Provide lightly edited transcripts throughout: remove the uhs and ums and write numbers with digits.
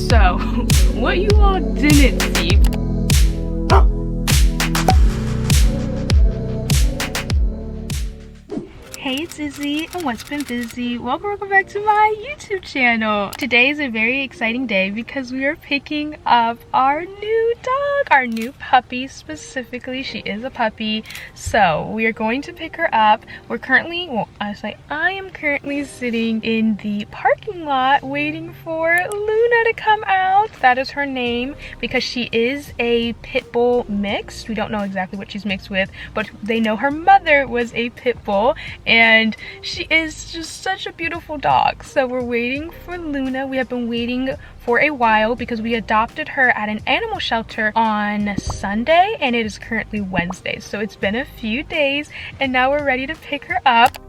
So, what you all didn't see. Hey, it's Izzy and what's been busy. Welcome back to my YouTube channel. Today is a very exciting day because we are picking up our new dog, our new puppy specifically. She is a puppy, so we are going to pick her up. We're currently, well, I am currently sitting in the parking lot waiting for Luna to come out. That is her name because she is a pit bull mix. We don't know exactly what she's mixed with, but they know her mother was a pit bull. And she is just such a beautiful dog. So we're waiting for Luna. We have been waiting for a while because we adopted her at an animal shelter on Sunday and it is currently Wednesday. So it's been a few days and now we're ready to pick her up.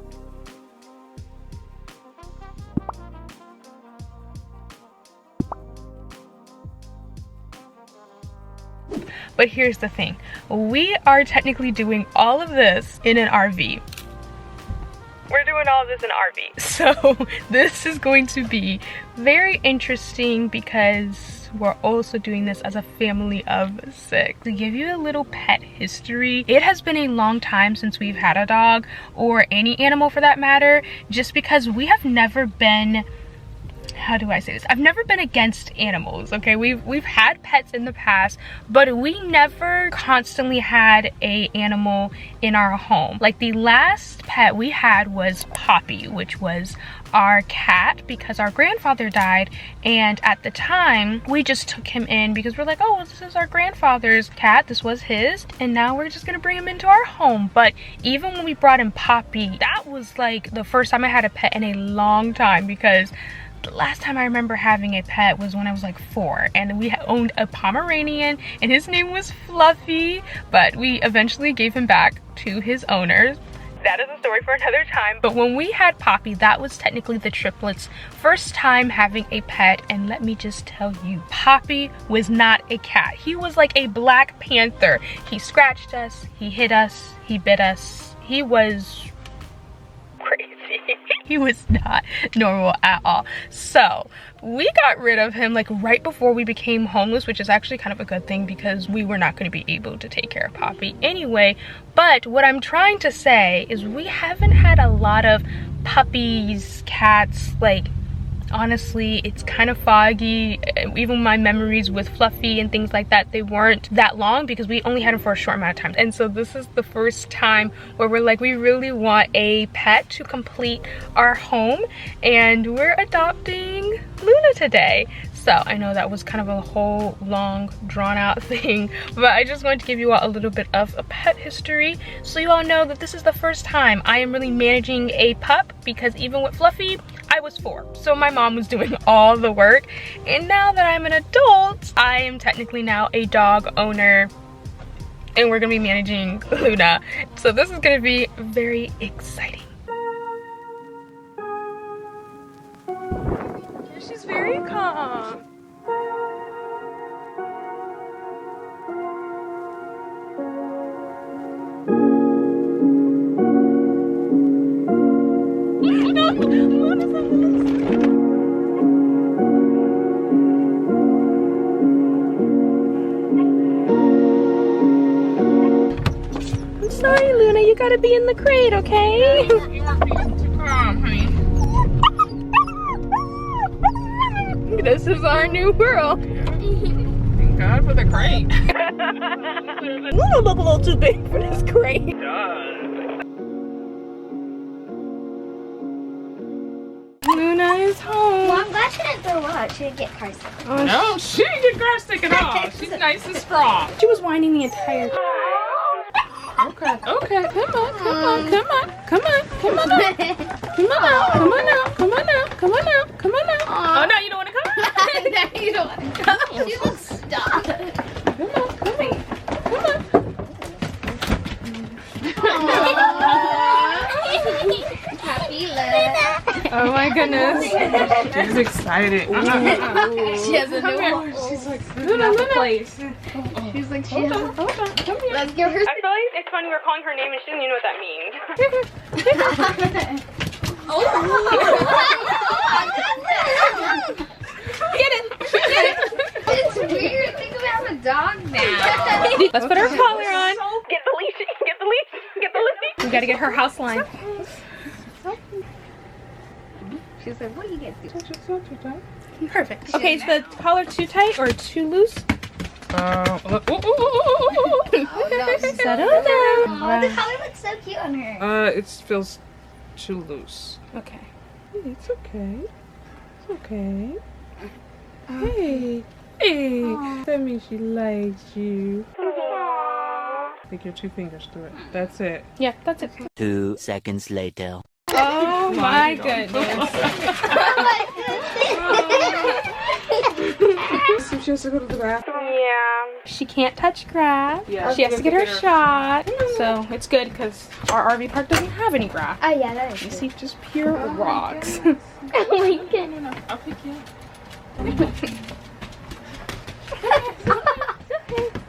But here's the thing. We are technically doing all of this in an RV. We're doing all this in RV. So this is going to be very interesting because we're also doing this as a family of 6. To give you a little pet history, it has been a long time since we've had a dog or any animal for that matter, just because we have never been, how do I say this? I've never been against animals, okay? We've had pets in the past, but we never constantly had a animal in our home. Like the last pet we had was Poppy, which was our cat because our grandfather died, and at the time we just took him in because we're like, oh, well, this is our grandfather's cat, this was his, and now we're just gonna bring him into our home. But even when we brought in Poppy, that was like the first time I had a pet in a long time because the last time I remember having a pet was when I was like 4 and we owned a Pomeranian and his name was Fluffy, but we eventually gave him back to his owners. That is a story for another time. But when we had Poppy, that was technically the triplets' first time having a pet, and let me just tell you, Poppy was not a cat. He was like a Black Panther. He scratched us, he hit us, he bit us. He was crazy. He was not normal at all. So we got rid of him like right before we became homeless, which is actually kind of a good thing because we were not going to be able to take care of Poppy anyway. But what I'm trying to say is we haven't had a lot of puppies, cats, like honestly it's kind of foggy. Even my memories with Fluffy and things like that, they weren't that long because we only had him for a short amount of time. And so this is the first time where we're like, we really want a pet to complete our home, and we're adopting Luna today. So I know that was kind of a whole long drawn out thing, but I just wanted to give you all a little bit of a pet history so you all know that this is the first time I am really managing a pup, because even with Fluffy I was 4, so my mom was doing all the work, and now that I'm an adult I am technically now a dog owner and we're gonna be managing Luna. So this is gonna be very exciting. She's very calm. I'm sorry, Luna, you gotta be in the crate, okay? You weren't being too calm, honey. This is our new world. Thank God for the crate. Luna look a little too big for this crate. It does. Luna is home. Well, I'm glad she didn't throw up. She didn't get car sick. Oh, no, she didn't get car sick at all. She's nice and strong. She was whining the entire time. Okay, okay, come on, come on, come on, come on, come on out. Come on out, come on out, come on out, come on out, come on out. Oh, no, you don't want to come? No, you don't want to come. She will stop. Come on, come on, come on. Happy Luna. Oh my goodness. She's excited. She has a new one. She's like, Luna, place. She's like, she has a... Hold on, come here. Let's give her... I feel like it's funny we're calling her name and she doesn't even know what that means. Oh. Get it. Get it. Let's put her collar on. Get the leash. Get the leash. Get the leash. We gotta get her house line. She's like, what do you get? Perfect. Okay, is the collar too tight or too loose? Oh, Settle down. Oh, the collar looks so cute on her. It feels too loose. Okay. It's okay. It's okay. Hey. Hey. That means she likes you. Take your 2 fingers through it. That's it. Yeah, that's it. 2 seconds later. Oh my goodness. So she has to go to the bathroom. Yeah. She can't touch grass. Yeah. She has to get her shot. So it's good because our RV park doesn't have any grass. Oh yeah, that is You good. see, just pure rocks. Oh my goodness. I'll pick you up.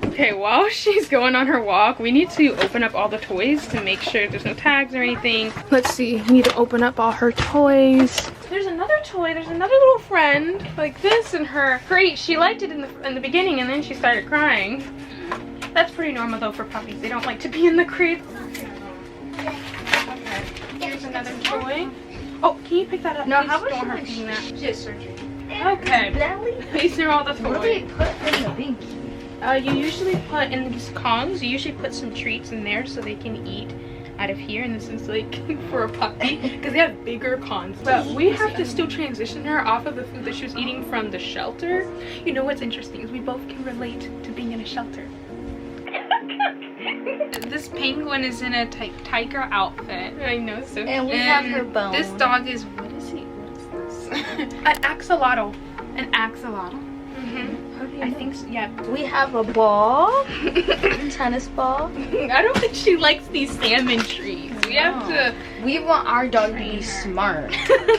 Okay, while she's going on her walk, we need to open up all the toys to make sure there's no tags or anything. Let's see, we need to open up all her toys. There's another toy, there's another little friend like this in her crate. She liked it in the beginning and then she started crying. That's pretty normal though for puppies. They don't like to be in the crate. Okay, here's another toy. Oh, can you pick that up? No, Please how about don't she her like doing that. She has surgery. Okay, these are all the What do we toys. put in the binky? You usually put in these Kongs, you usually put some treats in there so they can eat out of here, and this is like for a puppy because they have bigger cons. But we have to still transition her off of the food that she was eating from the shelter. You know what's interesting is we both can relate to being in a shelter. This penguin is in a tiger outfit. I know, so. And we have her bone. This dog is, what is he? What is this? An axolotl. An axolotl. I think so, yeah. We have a ball, tennis ball. I don't think she likes these salmon trees. We have to. We want our dog to be smart.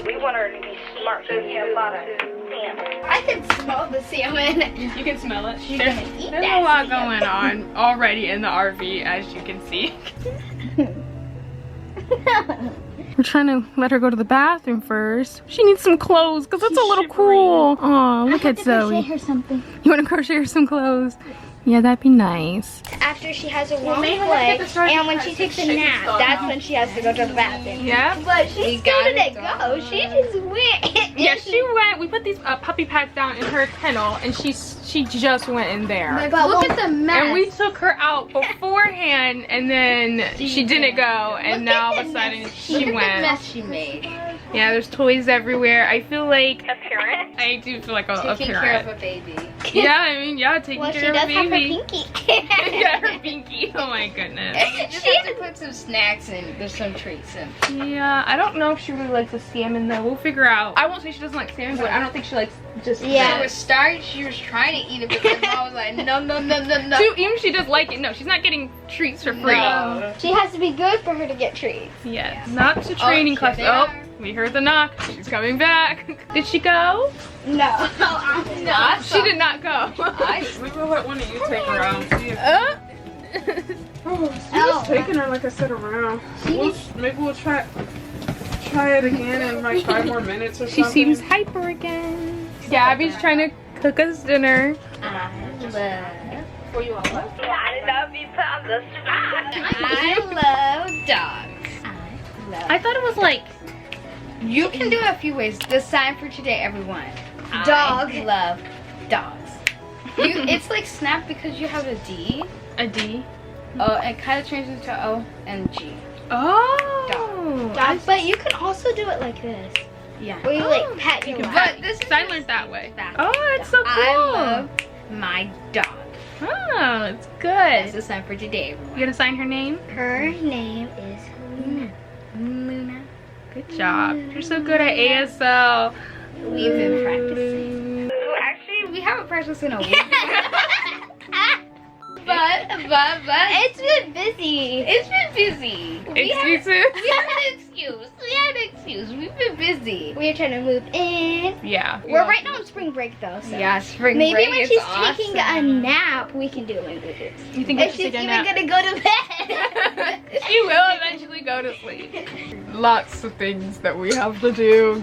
We want her to be smart. So we have a lot of salmon. I can smell the salmon. You can smell it. She's There's gonna eat there's that a lot salmon. going on already in the RV, as you can see. We're trying to let her go to the bathroom first. She needs some clothes because it's a little cool. Aw, look at Zoe. her something. You want to crochet her some clothes? Yeah, that'd be nice. After she has a long maybe let's play, get this started and when because she takes a she's nap, done that's now. when she has to go to the bathroom. Yeah? But she still didn't go. She just went. Yeah, she went. We put these puppy pads down in her kennel, and she just went in there. But look at the mess. And we took her out beforehand, and then she didn't go, and now all of a sudden she went. mess she made. Yeah, there's toys everywhere. I feel like a parent. I do feel like a Taking parent. care of a baby. Yeah, I mean, yeah, taking Well, she care does of a have her baby. pinky. Yeah, her pinky. Oh my goodness. She has to put some snacks in. There's some treats in. Yeah, I don't know if she really likes the salmon though. We'll figure out. I won't say she doesn't like salmon, but I don't think she likes just. Yeah. fish. She was trying to eat it, but then mom was like, no, no, no, no, no. Even if she does like it, no, she's not getting treats for free. No. She has to be good for her to get treats. Yes, not to training class. they Oh, are. we heard the knock. She's coming back. Did she go? No. No. She did not go. We will let one of you take her out. See if Oh. just taking her, like I said, around. Maybe we'll try it again in like 5 more minutes or She something. seems hyper again. Gabby's trying to cook us dinner. I love dogs. I thought it was like You can do it a few ways. The sign for today, everyone. Dog. I love dogs. It's like snap because you have a D. a D. Oh, it kind of turns into O and G. Oh. Dog. But you can also do it like this. Yeah. Where you like pat your But this because I learned that way. That. Oh, it's so cool. I love my dog. Oh, it's That's good. the sign for today, everyone. You gonna sign her name? Her name is Luna. Luna. Good job. You're so good at ASL. We've been practicing. Actually, we haven't practiced in a week. but it's been busy. It's been busy. Excuse me? We have an excuse. We have an excuse. confused. We've been busy. We're trying to move in. Yeah. We're right now on spring break though, so Yeah, spring maybe break when is she's awesome. taking a nap, we can do it. You think If she's even gonna go to bed. She will eventually go to sleep. Lots of things that we have to do.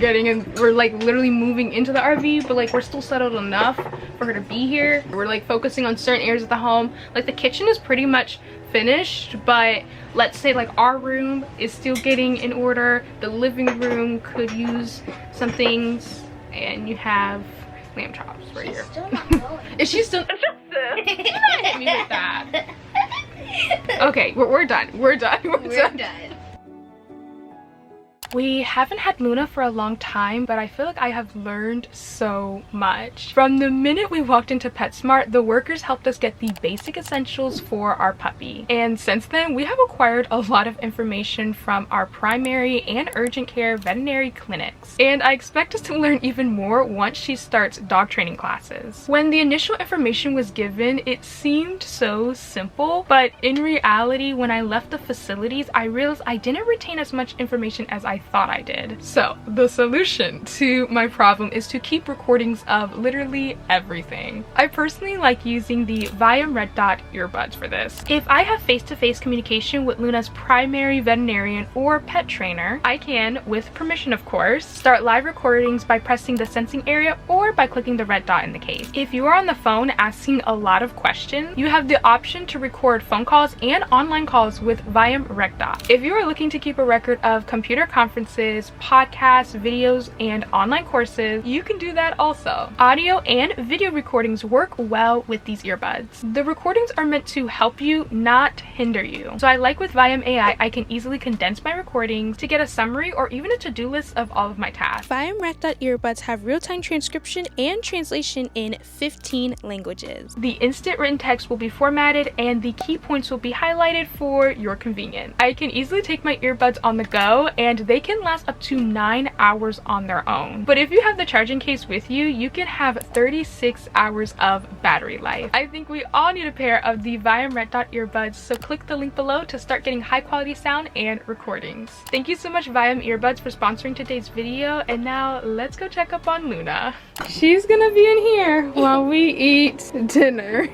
We're like literally moving into the RV, but like we're still settled enough for her to be here. We're like focusing on certain areas of the home. Like the kitchen is pretty much finished, but let's say like our room is still getting in order. The living room could use some things, and you have lamb chops right here. Still not going. Is she still? You're not hit me with that. Okay, we're done. We're done. We're done. We haven't had Luna for a long time, but I feel like I have learned so much. From the minute we walked into PetSmart, the workers helped us get the basic essentials for our puppy. And since then, we have acquired a lot of information from our primary and urgent care veterinary clinics. And I expect us to learn even more once she starts dog training classes. When the initial information was given, it seemed so simple, but in reality, when I left the facilities, I realized I didn't retain as much information as I thought I did. So the solution to my problem is to keep recordings of literally everything. I personally like using the Viaim red dot earbuds for this. If I have face-to-face communication with Luna's primary veterinarian or pet trainer, I can, with permission of course, start live recordings by pressing the sensing area or by clicking the red dot in the case. If you are on the phone asking a lot of questions, you have the option to record phone calls and online calls with Viaim red dot. If you are looking to keep a record of computer conferences, podcasts, videos, and online courses, you can do that also. Audio and video recordings work well with these earbuds. The recordings are meant to help you, not hinder you. So I like with Viaim AI, I can easily condense my recordings to get a summary or even a to-do list of all of my tasks. Viaim red dot earbuds have real-time transcription and translation in 15 languages. The instant written text will be formatted and the key points will be highlighted for your convenience. I can easily take my earbuds on the go, and they can last up to 9 hours on their own. But if you have the charging case with you, you can have 36 hours of battery life. I think we all need a pair of the Viaim red dot earbuds, so click the link below to start getting high quality sound and recordings. Thank you so much Viaim earbuds for sponsoring today's video, and now let's go check up on Luna. She's gonna be in here while we eat dinner.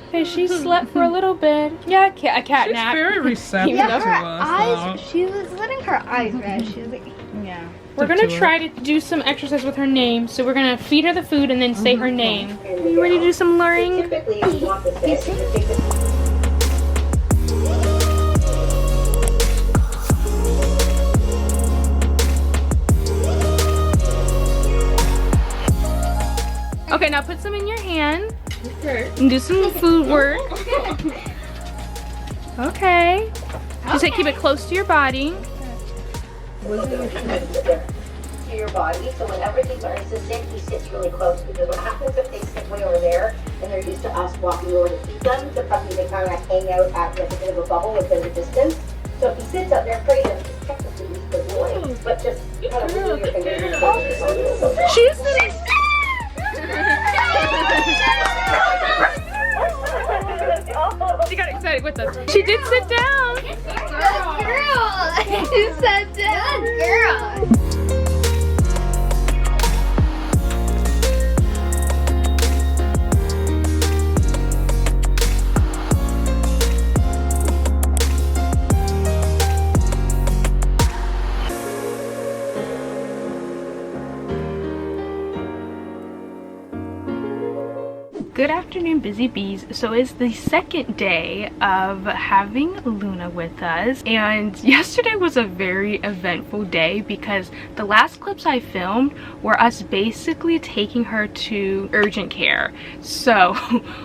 Okay, she slept for a little bit. Yeah, a cat She's nap. very receptive Yeah, to her us. eyes, she was letting her eyes rest. She was like, Yeah. We're gonna try to do some exercise with her name. So we're gonna feed her the food and then say her name. Are you ready to do some luring? Typically, you want the fish. Okay, now put some in your hand and do some food work. Okay. Just say keep it close to your body. To your body, so whenever he learns to sit, he sits really close, because what happens if they sit way over there and they're used to us walking over to feed them, the puppy, they kind of hang out at like a bit of a bubble within the distance. So if he sits up there, afraid of just technically he's the boy, but just kind of move your fingers and focus on it. She's sitting. She got excited with us. She did sit down. girl! She said that. Girl! Good afternoon, busy bees. So it's the second day of having Luna with us, and yesterday was a very eventful day because the last clips I filmed were us basically taking her to urgent care. So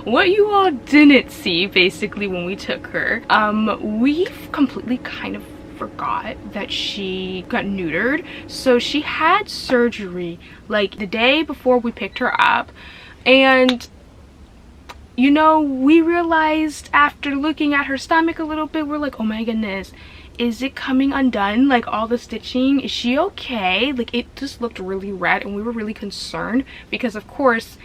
what you all didn't see basically when we took her, we completely kind of forgot that she got neutered. So she had surgery like the day before we picked her up, and you know, we realized after looking at her stomach a little bit, we're like, oh my goodness, is it coming undone? Like all the stitching, is she okay? Like it just looked really red, and we were really concerned because of course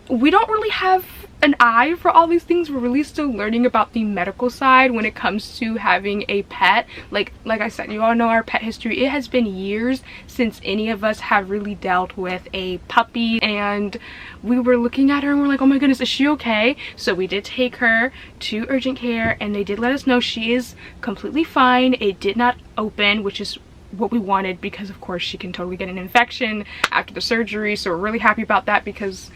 we don't really have an eye for all these things. We're really still learning about the medical side when it comes to having a pet. Like I said, you all know our pet history. It has been years since any of us have really dealt with a puppy, and we were looking at her and we're like, oh my goodness, is she okay? So we did take her to urgent care and they did let us know she is completely fine. It did not open, which is what we wanted, because of course she can totally get an infection after the surgery. So we're really happy about that, because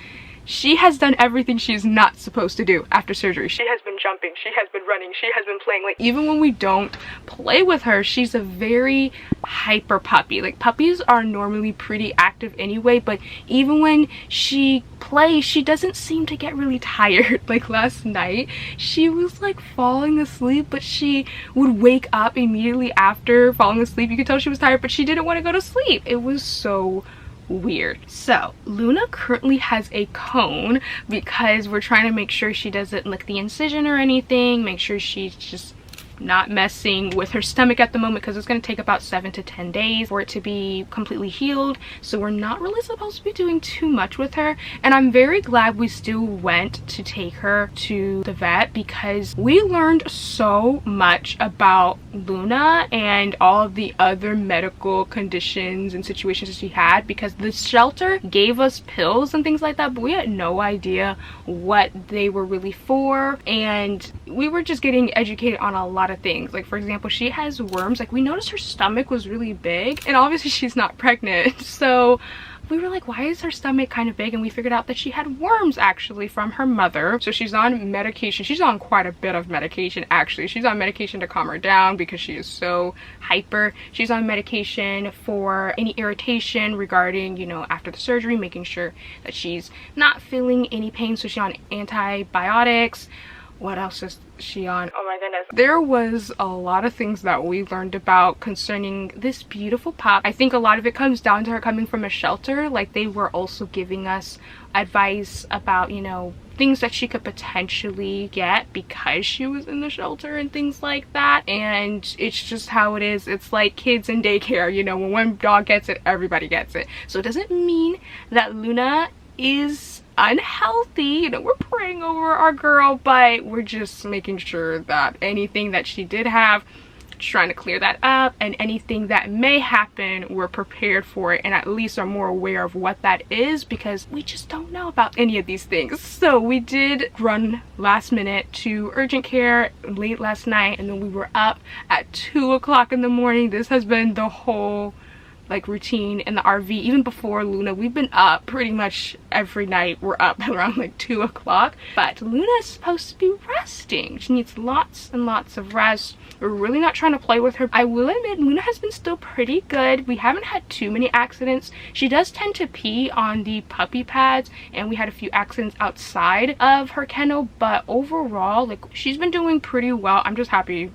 she has done everything she's not supposed to do after surgery. She has been jumping, she has been running, she has been playing. Like, even when we don't play with her, she's a very hyper puppy. Like, puppies are normally pretty active anyway, but even when she plays, she doesn't seem to get really tired. Like last night, she was like falling asleep, but she would wake up immediately after falling asleep. You could tell she was tired, but she didn't want to go to sleep. It was so weird. So Luna currently has a cone because we're trying to make sure she doesn't lick the incision or anything, make sure she's just not messing with her stomach at the moment, because it's going to take about 7 to 10 days for it to be completely healed. So we're not really supposed to be doing too much with her, and I'm very glad we still went to take her to the vet, because we learned so much about Luna and all of the other medical conditions and situations that she had, because the shelter gave us pills and things like that, but we had no idea what they were really for, and we were just getting educated on a lot of things. Like, for example, she has worms. Like, we noticed her stomach was really big, and obviously she's not pregnant, so we were like, why is her stomach kind of big? And we figured out that she had worms actually from her mother. So she's on medication. She's on quite a bit of medication actually. She's on medication to calm her down because she is so hyper. She's on medication for any irritation regarding, you know, after the surgery, making sure that she's not feeling any pain. So she's on antibiotics. What else is she on? Oh my goodness. There was a lot of things that we learned about concerning this beautiful pup. I think a lot of it comes down to her coming from a shelter. Like, they were also giving us advice about, you know, things that she could potentially get because she was in the shelter and things like that. And it's just how it is. It's like kids in daycare, you know, when one dog gets it, everybody gets it. So it doesn't mean that Luna is unhealthy. You know, we're praying over our girl, but we're just making sure that anything that she did have, trying to clear that up, and anything that may happen, we're prepared for it, and at least are more aware of what that is, because we just don't know about any of these things. So we did run last minute to urgent care late last night, and then we were up at 2 o'clock in the morning. This has been the whole like routine in the RV. Even before Luna, we've been up pretty much every night. We're up around like 2 o'clock, but Luna is supposed to be resting. She needs lots and lots of rest. We're really not trying to play with her. I will admit, Luna has been still pretty good. We haven't had too many accidents. She does tend to pee on the puppy pads, and we had a few accidents outside of her kennel, but overall, like, she's been doing pretty well. I'm just happy,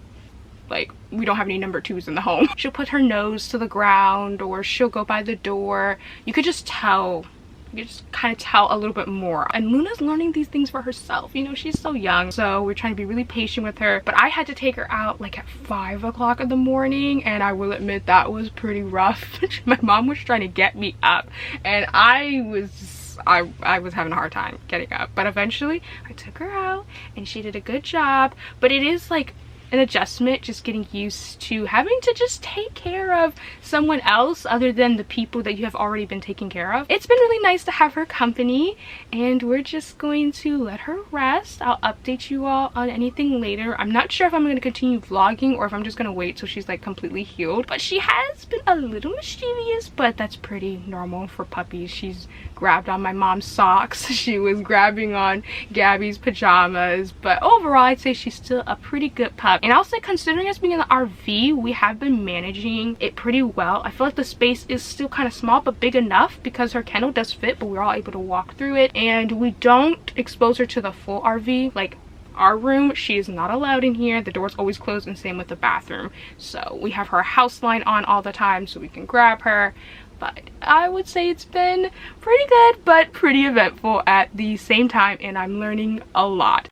like, we don't have any number 2s in the home. She'll put her nose to the ground, or she'll go by the door. You could just tell, you just kind of tell a little bit more. And Luna's learning these things for herself. You know, she's so young, so we're trying to be really patient with her. But I had to take her out like at 5 o'clock in the morning, and I will admit that was pretty rough. My mom was trying to get me up, and I was having a hard time getting up. But eventually I took her out and she did a good job. But it is like an adjustment, just getting used to having to just take care of someone else other than the people that you have already been taking care of. It's been really nice to have her company, and we're just going to let her rest. I'll update you all on anything later. I'm not sure if I'm going to continue vlogging or if I'm just going to wait till she's like completely healed. But she has been a little mischievous, but that's pretty normal for puppies. She's grabbed on my mom's socks. She was grabbing on Gabby's pajamas, but overall I'd say she's still a pretty good pup. And I'll say, considering us being in the RV, we have been managing it pretty well. I feel like the space is still kind of small, but big enough because her kennel does fit, but we're all able to walk through it. And we don't expose her to the full RV. Like, our room, she is not allowed in here. The door's always closed, and same with the bathroom. So we have her house line on all the time so we can grab her. But I would say it's been pretty good, but pretty eventful at the same time, and I'm learning a lot.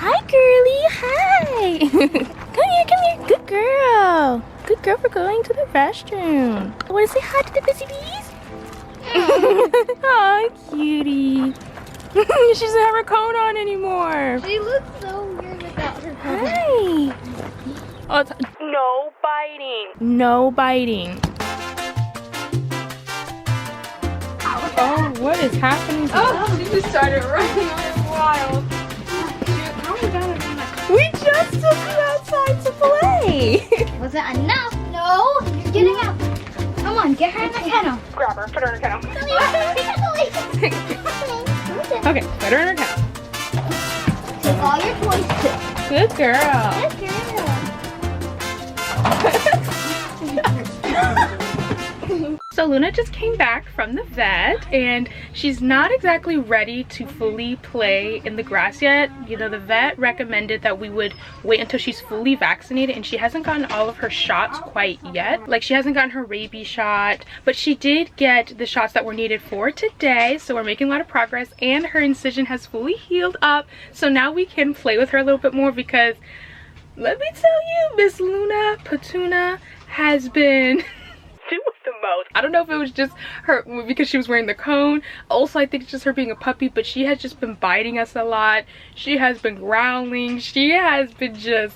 Hi, girly. Hi. Come here. Good girl. Good girl for going to the restroom. I want to say hi to the busy bees. Aw, cutie. She doesn't have her coat on anymore. She looks so weird without her coat. Hi. Oh, no biting. No biting. Oh, what is happening? Oh, she just started running wild. We just took you outside to play. Was it enough? No, you're getting out. Come on, get her in the kennel. Grab her, put her in a kennel. Okay, put her in her kennel. Take all your toys too. Good girl. So Luna just came back from the vet and she's not exactly ready to fully play in the grass yet. You know, the vet recommended that we would wait until she's fully vaccinated, and she hasn't gotten all of her shots quite yet. Like, she hasn't gotten her rabies shot, but she did get the shots that were needed for today. So we're making a lot of progress, and her incision has fully healed up. So now we can play with her a little bit more, because let me tell you, Miss 𝐸𝓂𝒂𝒁 has been doing the most. I don't know if it was just her because she was wearing the cone. Also, I think it's just her being a puppy, but she has just been biting us a lot. She has been growling. She has been just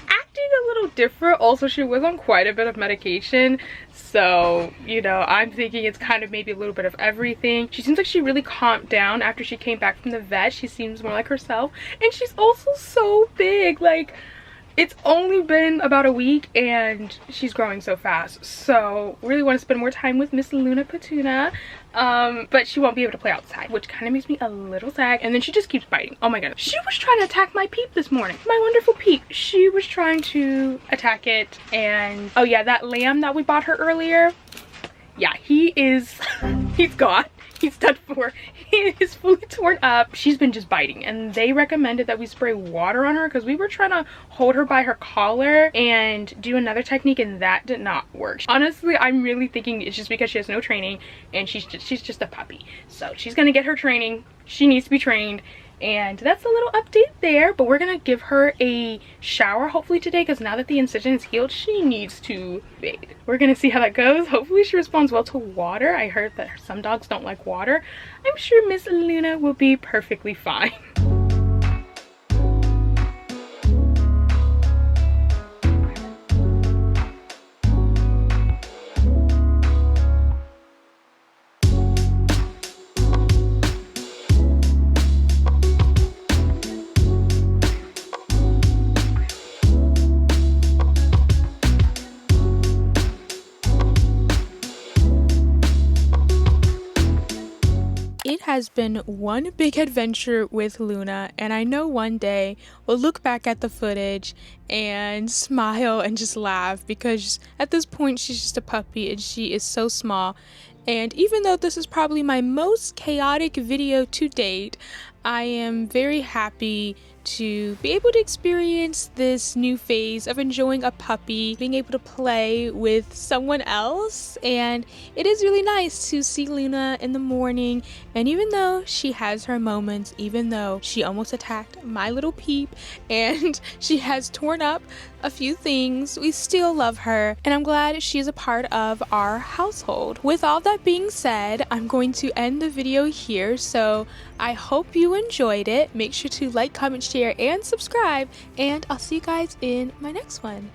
acting a little different. Also, she was on quite a bit of medication. So, you know, I'm thinking it's kind of maybe a little bit of everything. She seems like she really calmed down after she came back from the vet. She seems more like herself. And she's also so big. Like, it's only been about a week and she's growing so fast. So really want to spend more time with Miss 𝐸𝓂𝒂𝒁. But she won't be able to play outside, which kind of makes me a little sad. And then she just keeps biting. Oh my goodness. She was trying to attack my Peep this morning. My wonderful Peep. She was trying to attack it. And oh yeah, that lamb that we bought her earlier. Yeah, he's gone. He's done for. He is fully torn up. She's been just biting, and they recommended that we spray water on her because we were trying to hold her by her collar and do another technique, and that did not work. Honestly, I'm really thinking it's just because she has no training and she's just a puppy. So she's gonna get her training. She needs to be trained. And that's a little update there, but we're gonna give her a shower hopefully today, because now that the incision is healed, she needs to bathe. We're gonna see how that goes. Hopefully she responds well to water. I heard that some dogs don't like water. I'm sure Miss 𝐸𝓂𝒂𝒁 will be perfectly fine. It has been one big adventure with Luna, and I know one day we'll look back at the footage and smile and just laugh, because at this point she's just a puppy and she is so small. And even though this is probably my most chaotic video to date, I am very happy to be able to experience this new phase of enjoying a puppy, being able to play with someone else. And it is really nice to see Luna in the morning, and even though she has her moments, even though she almost attacked my little Peep and she has torn up a few things, we still love her, and I'm glad she's a part of our household. With all that being said, I'm going to end the video here, so I hope you enjoyed it. Make sure to like, comment, share, and subscribe, and I'll see you guys in my next one.